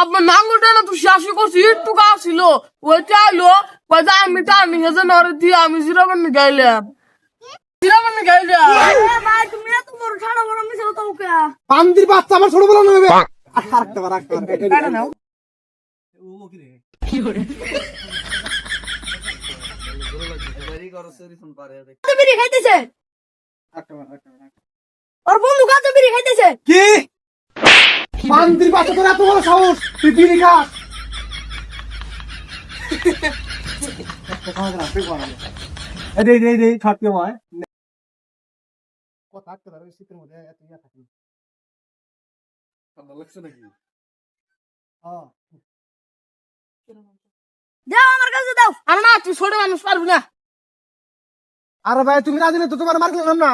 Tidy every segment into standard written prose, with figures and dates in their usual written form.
আপনার নাঙ্গলটা না তো শাসি করছি একটু গা ছিল ওই চাইলো আমি টানি হেজে নরে দিয়ে আমি জিরাবান গাইলাম তুমি এত বড় ঠাড়া বড় মিশাল তো ওকে পান্দির বাচ্চা আমার ছোট বলা নেবে বিড়ি খাইতেছে ওর বন্ধু কাছে বিড়ি খাইতেছে কি পান্দির বাচ্চা তোর এত বড় সাহস তুই বিড়ি খাস ছটকে ময় কথা আটকে ধরে শীতের মধ্যে এত ইয়া থাকে ঠান্ডা লাগছে নাকি দাও আমার কাছে দাও আর না তুই ছোট মানুষ পারবি না আরে ভাই তুমি রাজি না তো তোমার মার খেলাম না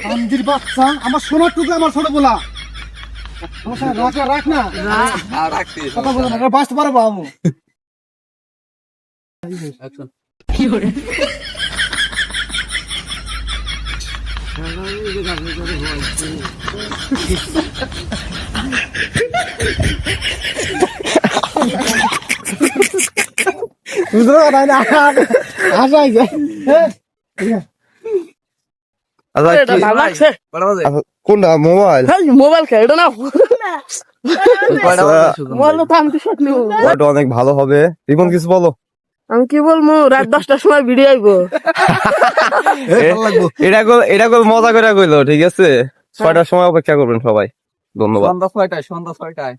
পান্দির বাচ্চা আমার সোনার টুকু আমার ছোট বলা রাখ না কথা বলো না বাঁচতে পারবো আমি কোনটা মোবাইল মোবাইল খাই এটা না মোবাইল তো আমি তো শট নিব অনেক ভালো হবে রিপন কিছু বলো আমি কি বলবো রাত 10টার সময় ভিডিও আইবো এটা মজা করে কইলো ঠিক আছে 6টার সময় অপেক্ষা করবেন সবাই ধন্যবাদ সন্ধ্যা 6টায়